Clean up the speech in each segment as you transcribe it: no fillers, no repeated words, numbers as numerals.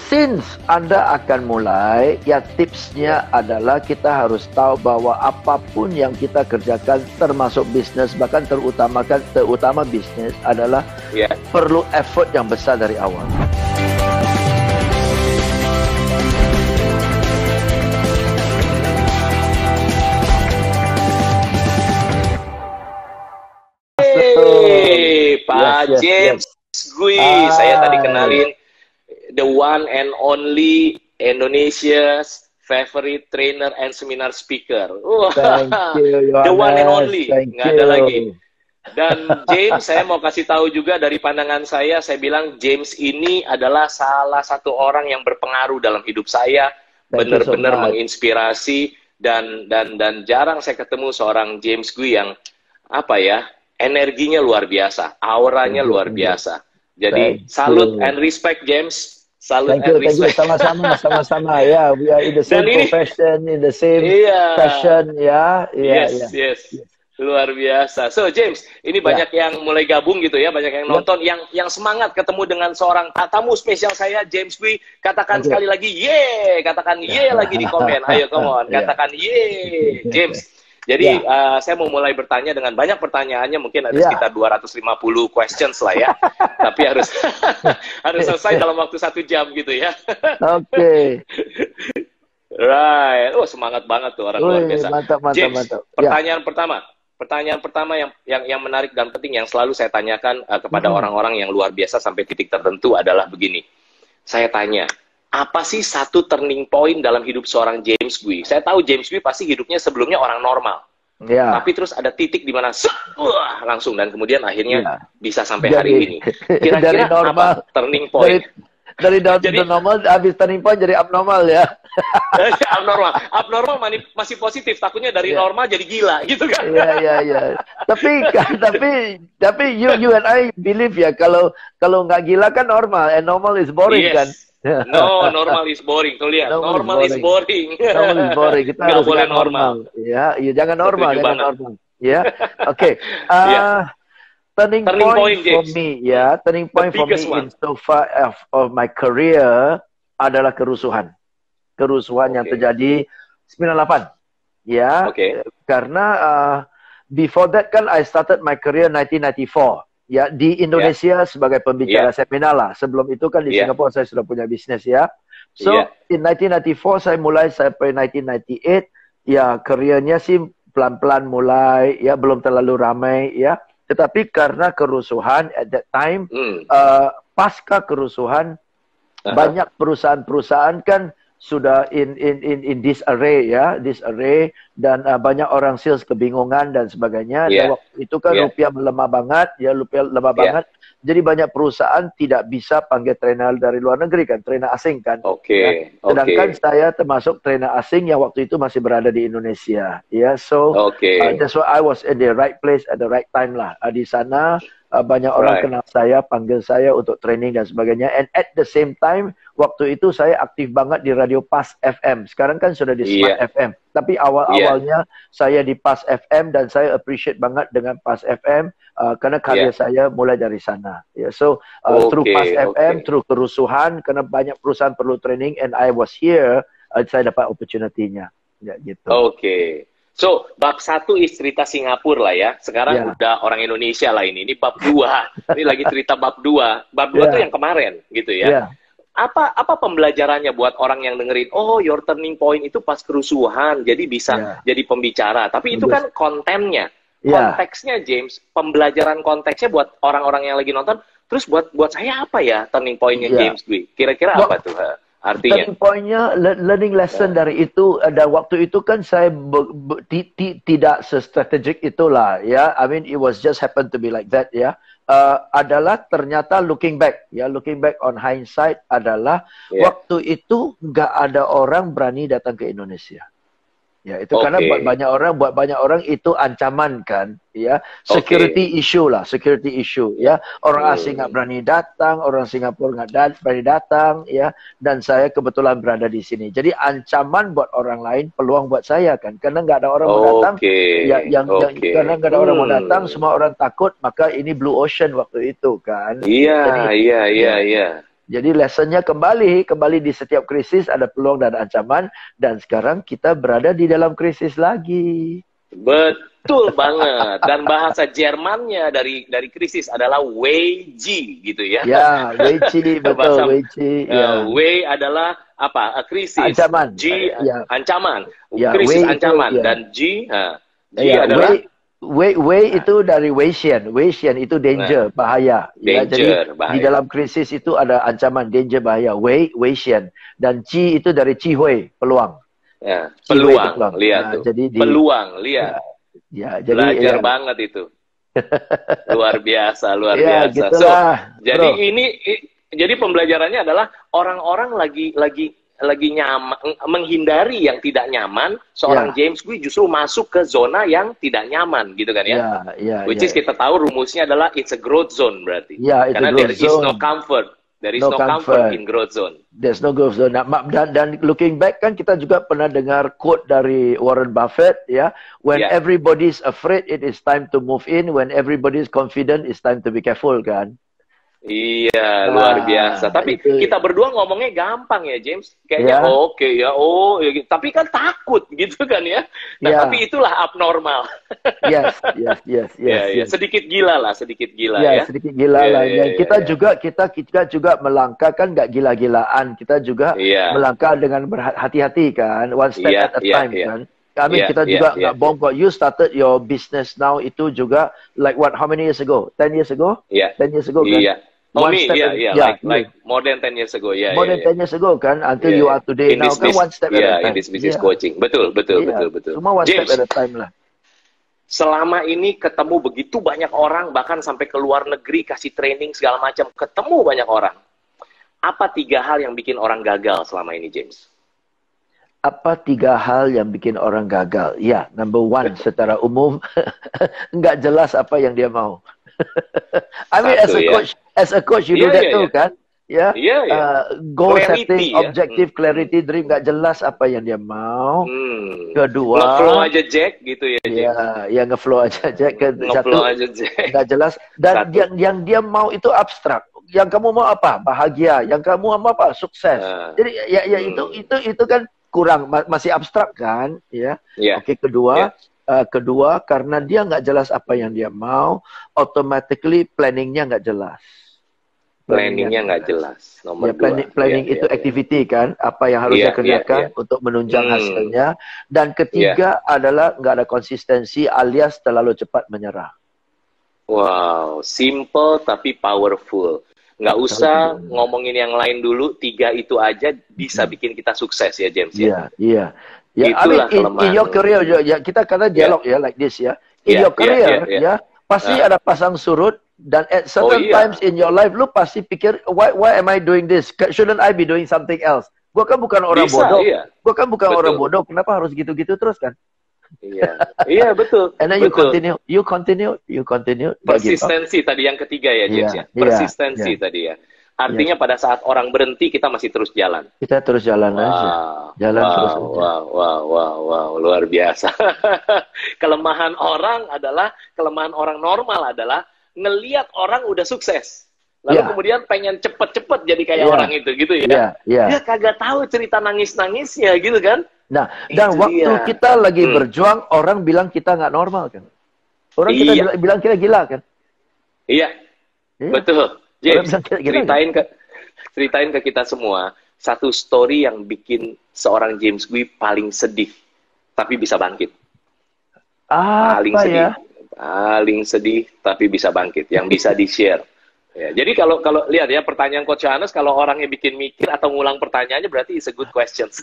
since Anda akan mulai, ya tipsnya adalah kita harus tahu bahwa apapun yang kita kerjakan termasuk bisnis, bahkan terutama bisnis adalah perlu effort yang besar dari awal. Hey, Pak James Gui, saya tadi kenalin the one and only Indonesia's favorite trainer and seminar speaker. Thank you, the one and only, nggak ada lagi. Dan James, saya mau kasih tahu juga dari pandangan saya bilang James ini adalah salah satu orang yang berpengaruh dalam hidup saya, benar-benar menginspirasi dan jarang saya ketemu seorang James Gui yang apa ya, energinya luar biasa, auranya luar biasa. Jadi salut and respect James. Salut and respect. Sama-sama. Ya, we are in the same profession, in the same passion. Ya, yes. Luar biasa. So James, ini banyak yang mulai gabung gitu ya, banyak yang nonton, yang semangat ketemu dengan seorang tamu spesial saya, James Gui. Katakan sekali lagi, ye, katakan ye lagi di komen. Ayo, come on, katakan ye, James. Jadi saya mau mulai bertanya dengan banyak pertanyaannya, mungkin ada sekitar 250 questions lah ya. Tapi harus selesai dalam waktu 1 jam gitu ya. Oke. Right. Oh, semangat banget tuh orang luar biasa. Mantap. James, pertanyaan pertama yang menarik dan penting yang selalu saya tanyakan kepada orang-orang yang luar biasa sampai titik tertentu adalah begini. Saya tanya, apa sih satu turning point dalam hidup seorang James Gui? Saya tahu James Gui pasti hidupnya sebelumnya orang normal. Tapi terus ada titik di mana langsung dan kemudian akhirnya bisa sampai hari ini. Kira-kira apa turning point? Dari normal habis turning point jadi abnormal ya. Abnormal masih positif, takutnya dari normal jadi gila gitu kan. Iya. Tapi you and I believe ya, kalau nggak gila kan normal, and normal is boring kan. No, normal is boring. Tuh lihat, normal is boring. Normal is boring. Kita nggak harus boleh normal. Ya, jangan normal. Ya, oke. Turning point for me, turning point for me in so far of my career adalah kerusuhan yang terjadi 98. Ya, karena before that kan I started my career 1994. Ya, di Indonesia sebagai pembicara seminar lah. Sebelum itu kan di Singapura saya sudah punya bisnis ya. So, in 1994 saya mulai sampai 1998, ya karirnya sih pelan-pelan mulai, ya belum terlalu ramai ya. Tetapi karena kerusuhan at that time, pasca kerusuhan, banyak perusahaan-perusahaan kan sudah in disarray ya, dan banyak orang sales kebingungan dan sebagainya. Dan waktu itu kan rupiah melemah banget, banget. Jadi banyak perusahaan tidak bisa panggil trainer dari luar negeri kan, trainer asing kan. Sedangkan saya termasuk trainer asing yang waktu itu masih berada di Indonesia. Ya, so that's why I was in the right place at the right time lah. Di sana banyak orang kenal saya, panggil saya untuk training dan sebagainya. And at the same time, waktu itu saya aktif banget di radio Pas FM. Sekarang kan sudah di Smart FM. Tapi awal-awalnya saya di Pas FM dan saya appreciate banget dengan Pas FM karena karya saya mulai dari sana. So through Pas FM, through kerusuhan, karena banyak perusahaan perlu training, and I was here, saya dapat opportunity-nya. Ya, gitu. So, bab 1 is cerita Singapura lah ya. Sekarang udah orang Indonesia lah ini. Ini bab 2. Ini lagi cerita bab 2. Bab 2 tuh yang kemarin gitu ya. Apa pembelajarannya buat orang yang dengerin, oh your turning point itu pas kerusuhan, jadi bisa jadi pembicara. Tapi itu kan kontennya. Konteksnya James, pembelajaran konteksnya buat orang-orang yang lagi nonton. Terus buat saya apa ya turning point-nya James Gui? Kira-kira apa tuh? Artinya turning point-nya, learning lesson dari itu, dan waktu itu kan saya tidak se-strategic itulah ya. I mean it was just happen to be like that ya. Adalah ternyata looking back on hindsight adalah waktu itu nggak ada orang berani datang ke Indonesia. Ya, itu karena buat banyak orang itu ancaman kan, ya. Security issue ya. Orang asing nggak berani datang, orang Singapura nggak berani datang, ya. Dan saya kebetulan berada di sini. Jadi ancaman buat orang lain, peluang buat saya kan, karena nggak ada orang mau datang. Ya, karena nggak ada orang mau datang, semua orang takut, maka ini blue ocean waktu itu kan. Iya. Jadi lessonnya kembali di setiap krisis ada peluang dan ancaman, dan sekarang kita berada di dalam krisis lagi. Betul banget. Dan bahasa Jermannya dari krisis adalah Weiji gitu ya. Ya, Weiji, betul, Weiji. Ya. Wei adalah apa? Krisis. Ancaman. G ancaman. Ya, Krisis Wei ancaman. itu, ya. Dan G adalah Wei itu dari Weixian. Weixian itu danger, bahaya. Ya, jadi bahaya. di dalam krisis itu ada ancaman, danger, bahaya. Weixian. Dan Qi itu dari Qi Hui, peluang. Ya, peluang. Lihat nah, tuh. Jadi peluang, lihat. Ya, jadi belajar banget itu. Luar biasa. Gitulah, so, jadi jadi pembelajarannya adalah orang-orang lagi nyaman, menghindari yang tidak nyaman. Seorang James Gui justru masuk ke zona yang tidak nyaman, gitu kan ya? Which is kita tahu rumusnya adalah it's a growth zone berarti. Karena there is no comfort. There is no comfort in growth zone. There's no growth zone. Dan looking back kan kita juga pernah dengar quote dari Warren Buffett, ya. When everybody's afraid, it is time to move in. When everybody's confident, it's time to be careful, kan? Iya, luar biasa. Tapi kita berdua ngomongnya gampang ya, James. Kayaknya tapi kan takut gitu kan ya. Nah, tapi itulah abnormal. Yes. Sedikit gila lah. Sedikit gila lah. Kita juga melangkah kan nggak gila-gilaan. Kita juga melangkah dengan berhati-hati kan. One step at a time kan. Kita juga nggak bohong kok. You started your business now itu juga like how many years ago? 10 years ago? 10 years ago kan? Like more than 10 years ago. More than 10 years ago kan? Until you are today now kan one step at a time. In this business coaching. Betul. Semua one step at a time lah. Selama ini ketemu begitu banyak orang, bahkan sampai ke luar negeri, kasih training segala macam, ketemu banyak orang. Apa 3 hal yang bikin orang gagal selama ini, James? Apa 3 hal yang bikin orang gagal? Ya, number 1 secara umum nggak jelas apa yang dia mau. As a coach, you do that too, kan? Goal setting, objective, clarity, dream, nggak jelas apa yang dia mau. Kedua, ngeflow aja Jack gitu ya. Ngeflow aja Jack. Nggak jelas. Dan yang dia mau itu abstrak. Yang kamu mau apa? Bahagia. Yang kamu mau apa? Sukses. Jadi itu kan kurang, masih abstrak kan, ya. Oke, kedua karena dia nggak jelas apa yang dia mau, automatically planningnya nggak jelas. Planningnya nggak jelas. Nomor 2. Planning itu activity kan, apa yang harus dia kerjakan untuk menunjang hasilnya. Dan ketiga adalah nggak ada konsistensi alias terlalu cepat menyerah. Wow, simple tapi powerful. Nggak usah ngomongin yang lain dulu, 3 itu aja bisa bikin kita sukses ya, James. Iya. Itulah kelemahan. In your career, kita kata dialog like this ya. In your career, pasti ada pasang surut, dan at certain times in your life, lu pasti pikir, why am I doing this? Shouldn't I be doing something else? Gua kan bukan orang bodoh. Gua kan bukan orang bodoh. Kenapa harus gitu-gitu terus kan? Iya, betul. And then you continue. Persistensi tadi yang ketiga ya, James ya. Persistensi tadi ya. Artinya pada saat orang berhenti, kita masih terus jalan. Kita terus jalan aja. Terus aja. Wow, luar biasa. Kelemahan orang normal adalah ngelihat orang udah sukses. Lalu kemudian pengen cepet-cepet jadi kayak orang itu gitu ya. Dia kagak tahu cerita nangis-nangisnya gitu kan. Nah, dan waktu kita lagi berjuang, orang bilang kita nggak normal kan. Orang kita bilang kita gila kan. Iya. Betul. James, ceritain ke kita semua satu story yang bikin seorang James Gui paling sedih tapi bisa bangkit. Paling sedih tapi bisa bangkit, yang bisa di-share. Ya, jadi kalau lihat ya pertanyaan Coach Johannes, kalau orangnya bikin mikir atau ngulang pertanyaannya berarti it's a good questions.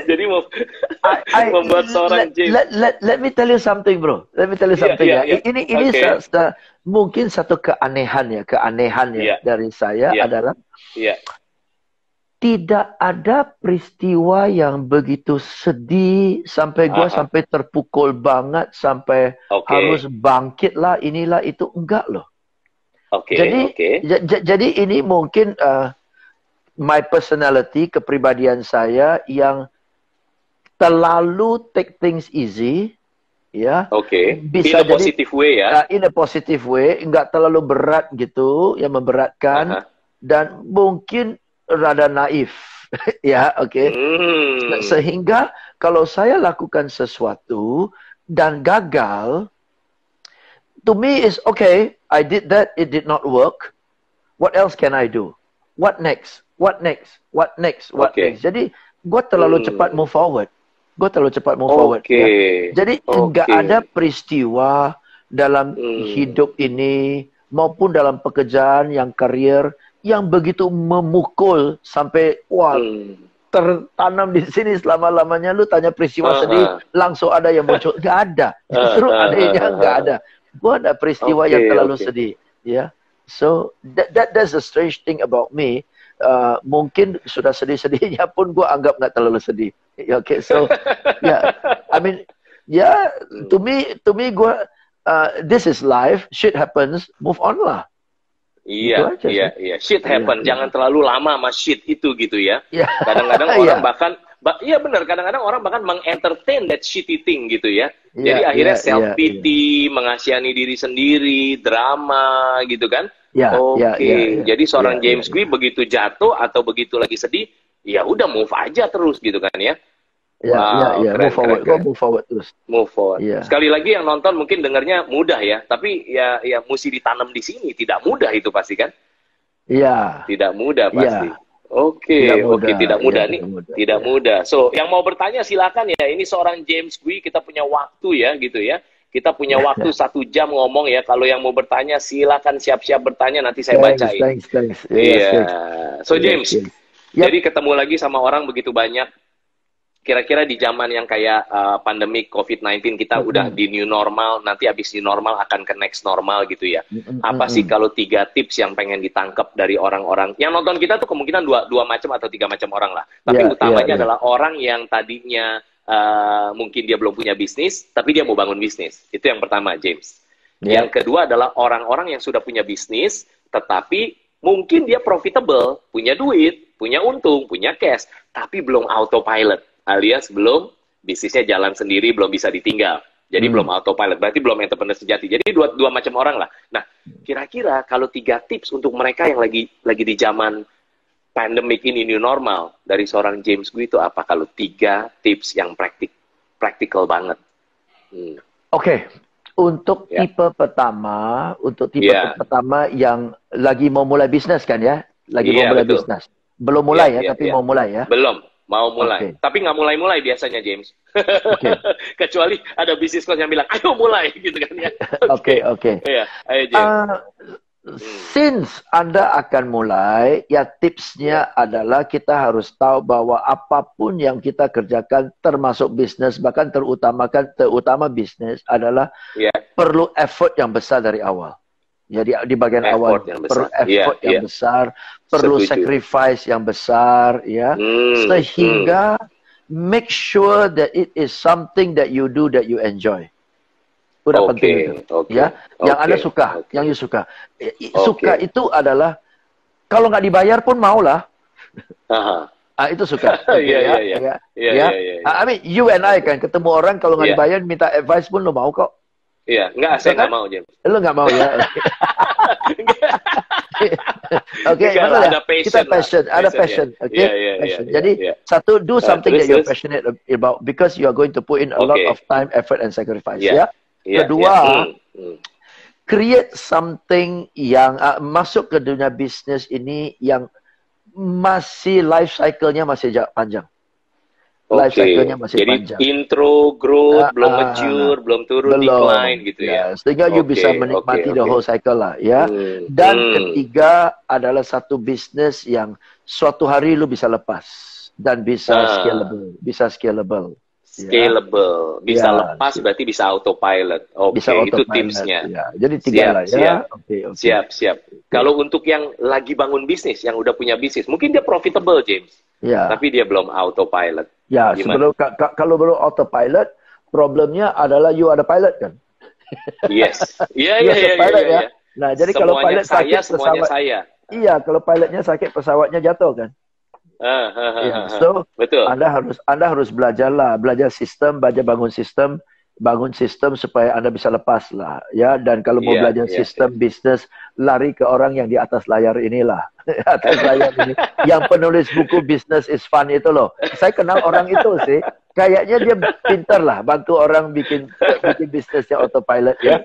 Jadi membuat seorang James. Let me tell you something, bro. Let me tell you something ya. Ini mungkin satu keanehan ya dari saya adalah tidak ada peristiwa yang begitu sedih sampai gue sampai terpukul banget sampai harus bangkit lah inilah itu, enggak loh. Jadi ini mungkin my personality, kepribadian saya yang terlalu take things easy, ya. Oke. Bisa in a positive way ya. In a positive way, nggak terlalu berat gitu, yang memberatkan, dan mungkin rada naif, ya, oke. Sehingga kalau saya lakukan sesuatu dan gagal, to me is okay. I did that, it did not work. What else can I do? What next? What next? What next? What next? Jadi gue terlalu cepat move forward. Ya. Jadi nggak ada peristiwa dalam hidup ini maupun dalam pekerjaan yang karir yang begitu memukul sampai tertanam di sini selama-lamanya. Lu tanya peristiwa sedih, langsung ada yang muncul. Nggak ada. Justru adanya nggak ada. Gue ada peristiwa yang terlalu sedih. Ya. So that's the strange thing about me. Mungkin sudah sedih-sedihnya pun gue anggap nggak terlalu sedih. Okay, so yeah, I mean, yeah, to me gue this is life, shit happens, move on lah. Iya, iya. Shit happen, jangan terlalu lama sama shit itu gitu ya. Kadang-kadang orang bahkan, iya benar, kadang-kadang orang bahkan mengentertain that shitty thing gitu ya. Jadi akhirnya self pity, mengasihani diri sendiri, drama gitu kan. Jadi seorang James Gui begitu jatuh atau begitu lagi sedih, ya udah move aja terus gitu kan ya. Move forward terus. Move forward. Sekali lagi yang nonton mungkin dengarnya mudah ya, tapi ya mesti ditanam di sini, tidak mudah itu pasti kan? Iya. Tidak mudah pasti. Oke, tidak mudah nih, tidak mudah. So, yang mau bertanya silakan ya. Ini seorang James Gui, kita punya waktu ya gitu ya. Kita punya waktu 1 jam ngomong ya. Kalau yang mau bertanya silakan siap-siap bertanya, nanti saya bacain. Thanks. So James, jadi ketemu lagi sama orang begitu banyak. Kira-kira di zaman yang kayak pandemi COVID-19 kita udah di new normal, nanti habis new normal akan ke next normal gitu ya. Apa sih kalau 3 tips yang pengen ditangkap dari orang-orang yang nonton kita tuh kemungkinan dua macam atau 3 macam orang lah. Tapi utamanya adalah orang yang tadinya mungkin dia belum punya bisnis, tapi dia mau bangun bisnis. Itu yang pertama, James. Yang kedua adalah orang-orang yang sudah punya bisnis, tetapi mungkin dia profitable, punya duit, punya untung, punya cash, tapi belum autopilot. Alias belum bisnisnya jalan sendiri, belum bisa ditinggal. Jadi belum autopilot, berarti belum entrepreneur sejati. Jadi dua macam orang lah. Nah, kira-kira kalau 3 tips untuk mereka yang lagi di zaman pandemic ini new normal dari seorang James Gui itu apa? Kalau 3 tips yang praktikal banget. Oke. Untuk tipe pertama, pertama yang lagi mau mulai bisnis kan ya? Lagi mau mulai bisnis. Belum mulai tapi mau mulai ya? Belum. Mau mulai, tapi nggak mulai-mulai biasanya, James. Kecuali ada bisnis coach yang bilang, ayo mulai, gitu kan ya. Oke. Iya, ayo James. Since Anda akan mulai, ya tipsnya adalah kita harus tahu bahwa apapun yang kita kerjakan, termasuk bisnis, bahkan terutama bisnis, adalah perlu effort yang besar dari awal. Jadi di bagian awal perlu effort yang besar, perlu sacrifice yang besar, ya, sehingga make sure that it is something that you do that you enjoy. Udah penting itu, ya. Yang Anda suka, yang you suka. Suka itu adalah kalau nggak dibayar pun mau lah. Itu suka. I mean, you and I kan ketemu orang kalau nggak dibayar minta advice pun lo mau kok. Iya, enggak, saya nggak mau, James. Lo nggak mau ya? Ada passion. Ada passion. Jadi, satu, do something that you're passionate about because you are going to put in a lot of time, effort, and sacrifice. Kedua, create something yang masuk ke dunia bisnis ini yang masih life cycle-nya masih panjang. Life cycle-nya masih panjang. Jadi intro, growth, belum mature, belum turun, decline gitu ya. Sehingga you bisa menikmati the whole cycle lah ya. Dan ketiga adalah satu bisnis yang suatu hari lu bisa lepas dan bisa scalable. Bisa lepas berarti bisa autopilot. Itu tipsnya. Jadi 3 lah ya. Siap. Kalau untuk yang lagi bangun bisnis, yang udah punya bisnis, mungkin dia profitable, James. Tapi dia belum autopilot. Ya, kalau belum autopilot, problemnya adalah you ada pilot kan? Iya. Nah, jadi kalau pilot sakit pesawat, iya, kalau pilotnya sakit pesawatnya jatuh kan? Betul. Anda harus belajar sistem, bangun sistem bangun sistem supaya Anda bisa lepas lah, ya. Dan kalau mau belajar sistem bisnis, lari ke orang yang di atas layar inilah, atas layar ini, yang penulis buku Business is Fun itu loh. Saya kenal orang itu sih. Kayaknya dia pintar lah, bantu orang bikin bisnisnya autopilot ya.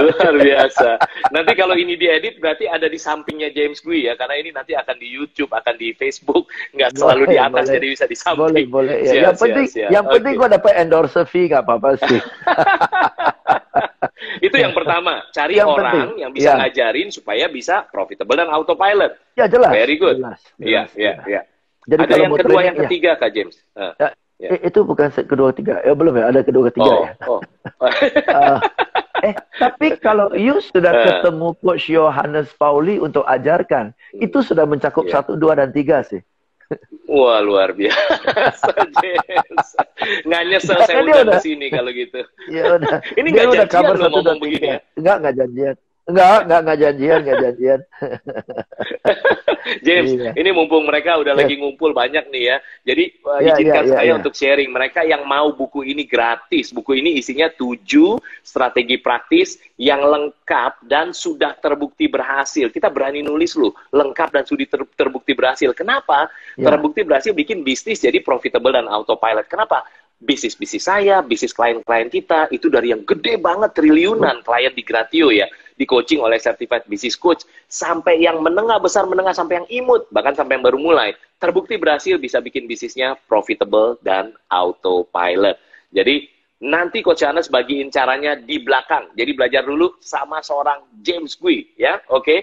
Luar biasa. Nanti kalau ini diedit berarti ada di sampingnya James Gui ya, karena ini nanti akan di YouTube, akan di Facebook, nggak selalu di atas, jadi bisa di samping. Boleh. Ya. Yang penting gua dapat endorse fee, nggak apa-apa sih. Itu yang pertama, cari orang yang bisa ngajarin supaya bisa profitable dan autopilot. Ya jelas. Very good. Iya. Jadi ada yang kedua, yang ketiga Kak James. Itu bukan kedua ketiga, belum ya, ada kedua ketiga ya. Tapi kalau you sudah ketemu Coach Johannes Pauli untuk ajarkan, itu sudah mencakup 1, 2, dan 3 sih. Wah, luar biasa, James. Nggak nyesel saya udah kesini kalau gitu. Ya udah. Ini nggak janjian lo ngomong begini. Nggak janjian. Nggak janjian. James, ini mumpung mereka udah lagi ngumpul banyak nih ya. Jadi izinkan saya untuk sharing. Mereka yang mau buku ini gratis. Buku ini isinya 7 strategi praktis yang lengkap dan sudah terbukti berhasil. Kita berani nulis loh, lengkap dan sudah terbukti berhasil. Kenapa? Terbukti berhasil bikin bisnis jadi profitable dan autopilot. Kenapa? Bisnis saya, bisnis klien-klien kita, itu dari yang gede banget, triliunan klien di Gratio ya, di coaching oleh Certified Business Coach, sampai yang menengah, besar menengah, sampai yang imut, bahkan sampai yang baru mulai, terbukti berhasil bisa bikin bisnisnya profitable dan autopilot. Jadi, nanti Coach Johannes bagiin caranya di belakang. Jadi, belajar dulu sama seorang James Gui, ya, oke?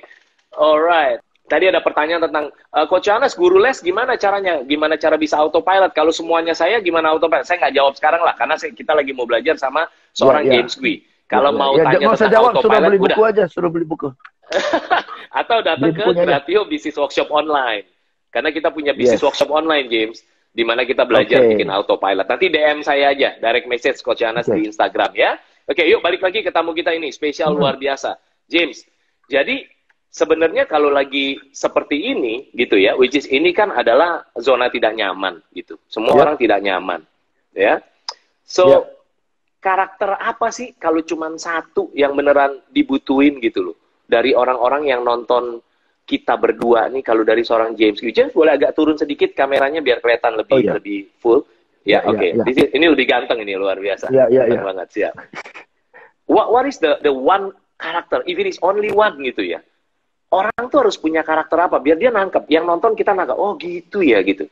Alright. Tadi ada pertanyaan tentang, Coach Johannes, guru les gimana caranya? Gimana cara bisa autopilot? Kalau semuanya saya, gimana autopilot? Saya nggak jawab sekarang lah, karena kita lagi mau belajar sama seorang James Gui. Kalau mau tanya tentang autopilot, suruh beli buku aja, suruh beli buku. Atau datang ke Gratio Business Workshop Online. Karena kita punya Business Workshop Online, James, di mana kita belajar bikin autopilot. Nanti DM saya aja, direct message Coach Johannes di Instagram ya. Oke, yuk balik lagi ke tamu kita ini, spesial luar biasa. James, jadi sebenarnya kalau lagi seperti ini gitu ya, which is ini kan adalah zona tidak nyaman gitu. Semua orang tidak nyaman, ya. So, karakter apa sih kalau cuma satu yang beneran dibutuhin gitu loh dari orang-orang yang nonton kita berdua nih? Kalau dari seorang James boleh agak turun sedikit kameranya biar kelihatan lebih full. Ya, oke. Ini lebih ganteng, ini luar biasa. Ganteng banget, siap. What is the one karakter? If it is only one gitu ya. Orang tuh harus punya karakter apa biar dia nangkep, yang nonton kita nangkep, oh gitu ya gitu.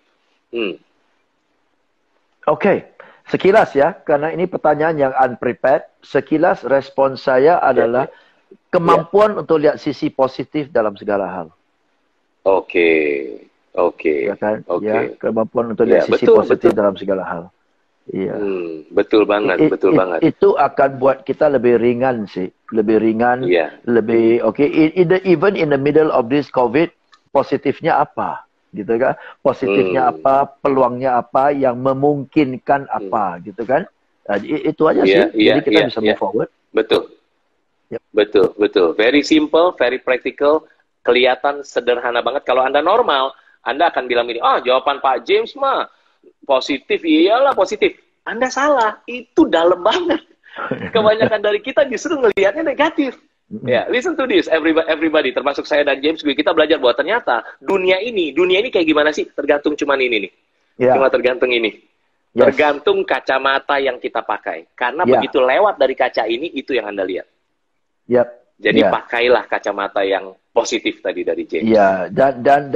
Oke. Sekilas ya, karena ini pertanyaan yang unprepared, sekilas respons saya adalah kemampuan untuk lihat sisi positif dalam segala hal. Ya kan? Ya, kemampuan untuk lihat sisi positif dalam segala hal. Iya. Betul banget. Itu akan buat kita lebih ringan sih, lebih ringan, lebih even in the middle of this COVID, positifnya apa, gitu kan? Positifnya apa, peluangnya apa, yang memungkinkan apa, gitu kan? Itu aja sih. Jadi kita bisa move forward. Betul. Betul. Very simple, very practical, kelihatan sederhana banget. Kalau Anda normal, Anda akan bilang ini, jawaban Pak James mah positif, iyalah positif. Anda salah, itu dalam banget. Kebanyakan dari kita justru ngelihatnya negatif. Listen to this, everybody, termasuk saya dan James, kita belajar bahwa ternyata dunia ini kayak gimana sih? Tergantung cuman ini nih. Cuma tergantung ini. Tergantung kacamata yang kita pakai. Karena begitu lewat dari kaca ini, itu yang Anda lihat. Jadi pakailah kacamata yang positif tadi dari James. Dan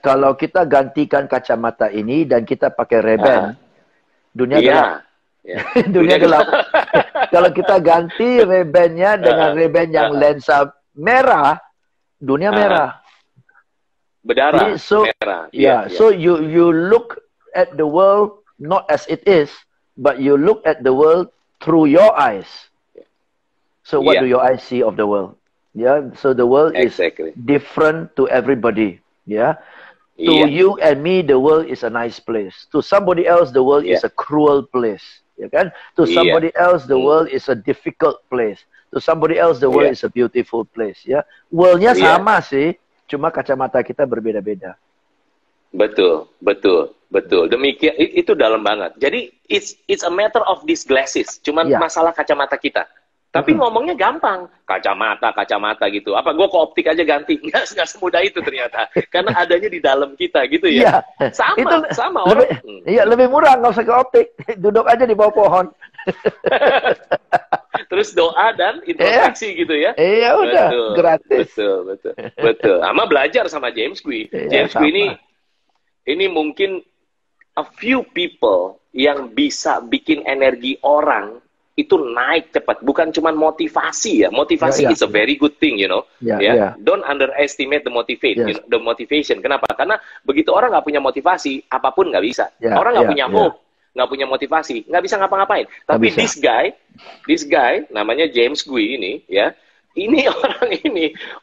kalau kita gantikan kacamata ini dan kita pakai Ray-Ban, dunia gelap. Dunia gelap. Kalau kita ganti Ray-Ban-nya dengan Ray-Ban yang lensa merah, dunia merah. Berdarah. Merah. So you look at the world not as it is, but you look at the world through your eyes. So what do your eyes see of the world? So the world is different to everybody. To you and me, the world is a nice place. To somebody else, the world is a cruel place. To somebody else, the world is a difficult place. To somebody else, the world is a beautiful place. Worldnya sama sih, cuma kacamata kita berbeda-beda. Betul. Betul, demikian itu dalam banget. Jadi it's a matter of these glasses, cuman masalah kacamata kita. Tapi ngomongnya gampang, kacamata gitu. Apa gue ke optik aja ganti? Nggak semudah itu ternyata, karena adanya di dalam kita gitu ya. Sama orang. Iya, lebih murah nggak usah ke optik, duduk aja di bawah pohon. Terus doa dan introspeksi gitu ya. Iya udah, gratis. Betul. Sama belajar sama James Gui. James Gui ini mungkin a few people yang bisa bikin energi orang itu naik cepat. Bukan cuma motivasi ya. Motivasi is a very good thing, you know. Don't underestimate the motivation. Kenapa? Karena begitu orang nggak punya motivasi, apapun nggak bisa. Orang nggak punya hope, nggak punya motivasi, nggak bisa ngapa-ngapain. Tapi this guy namanya James Gui ini, ya.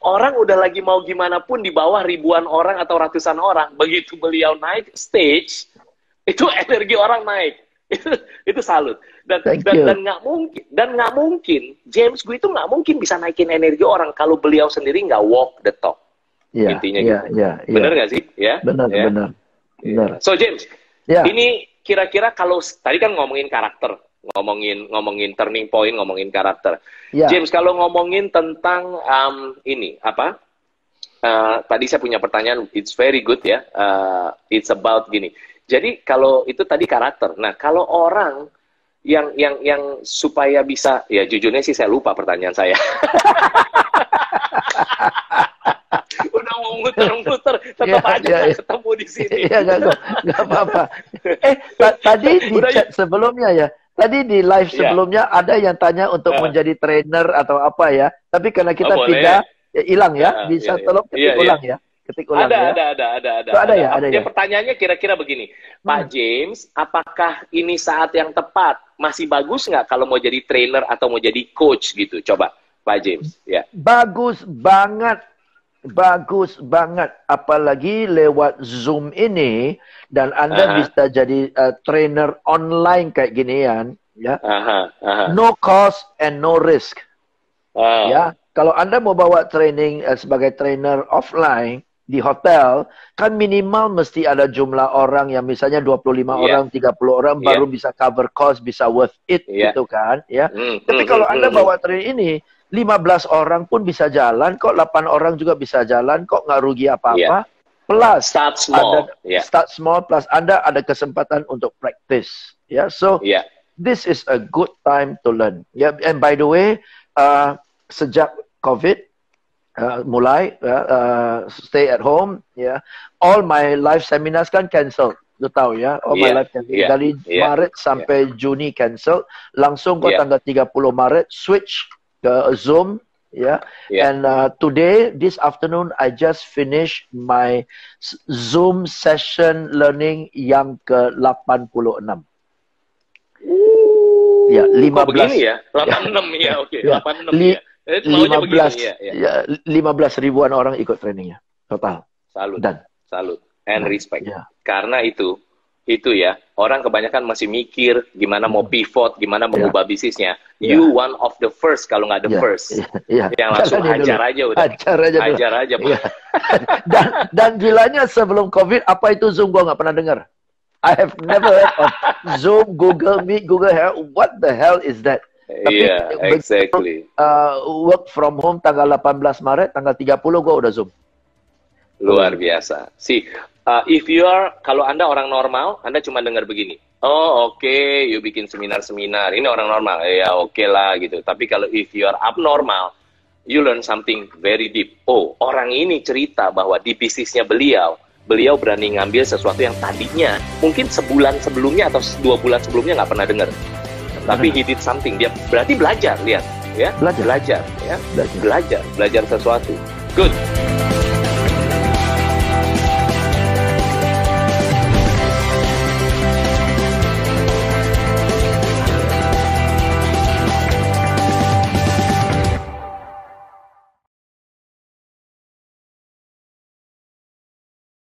Orang udah lagi mau gimana pun di bawah ribuan orang atau ratusan orang. Begitu beliau naik stage, itu energi orang naik. Itu salut. Dan nggak mungkin James Gui itu nggak mungkin bisa naikin energi orang kalau beliau sendiri nggak walk the talk. Intinya gitu. Bener nggak sih? Ya. Benar. So James, ini kira-kira kalau tadi kan ngomongin karakter, ngomongin turning point, ngomongin karakter. James, kalau ngomongin tentang ini apa? Tadi saya punya pertanyaan, it's very good ya. It's about gini. Jadi kalau itu tadi karakter. Nah, kalau orang yang supaya bisa, ya jujurnya sih saya lupa pertanyaan saya. Udah mau muter-muter, tetap aja ketemu di sini. Iya, nggak apa-apa. Tadi di chat sebelumnya ya, tadi di live sebelumnya ada yang tanya untuk menjadi trainer atau apa ya. Tapi karena kita tidak, hilang ya. Bisa tolong ketik ulang ya. Ada ya. Pertanyaannya kira-kira begini, Pak James, apakah ini saat yang tepat? Masih bagus nggak kalau mau jadi trainer atau mau jadi coach gitu? Coba, Pak James. Ya. Bagus banget. Apalagi lewat Zoom ini, dan Anda bisa jadi trainer online kayak ginian, ya. No cost and no risk. Ya, kalau Anda mau bawa training sebagai trainer offline di hotel, kan minimal mesti ada jumlah orang yang misalnya 25 orang, 30 orang baru bisa cover cost, bisa worth it gitu kan, ya. Tapi kalau Anda bawa training ini 15 orang pun bisa jalan, kok 8 orang juga bisa jalan, kok nggak rugi apa-apa. Plus start small. Start small, plus Anda ada kesempatan untuk practice. Ya, so this is a good time to learn. Ya, and by the way, sejak COVID mulai stay at home, ya, all my live seminars kan cancel. Lu tahu ya, all my live cancel. Dari Maret sampai Juni cancel. Langsung kok tanggal 30 Maret switch ke Zoom, ya. And today, this afternoon, I just finished my Zoom session learning yang ke-86. Ya, 15. Kok begini ya? 86 ya, oke. 86 ya. 15 ribuan orang ikut trainingnya total. Salut and respect. Karena itu ya, orang kebanyakan masih mikir gimana mau pivot, gimana mengubah bisnisnya. You one of the first, kalau nggak the first. Yang langsung hajar aja udah. Hajar aja. Dan gilanya sebelum COVID, apa itu Zoom, gua nggak pernah dengar. I have never heard of Zoom, Google Meet, Google Hangout. What the hell is that? Exactly. Work from home tanggal 18 Maret, tanggal 30 gua udah Zoom. Luar biasa. Kalau Anda orang normal, Anda cuma dengar begini. Oh, oke, you bikin seminar-seminar. Ini orang normal. Ya, oke lah gitu. Tapi kalau if you are abnormal, you learn something very deep. Oh, orang ini cerita bahwa di bisnisnya beliau berani ngambil sesuatu yang tadinya mungkin sebulan sebelumnya atau 2 bulan sebelumnya nggak pernah dengar. Tapi he did something. Dia berarti belajar, lihat ya. Belajar sesuatu. Good.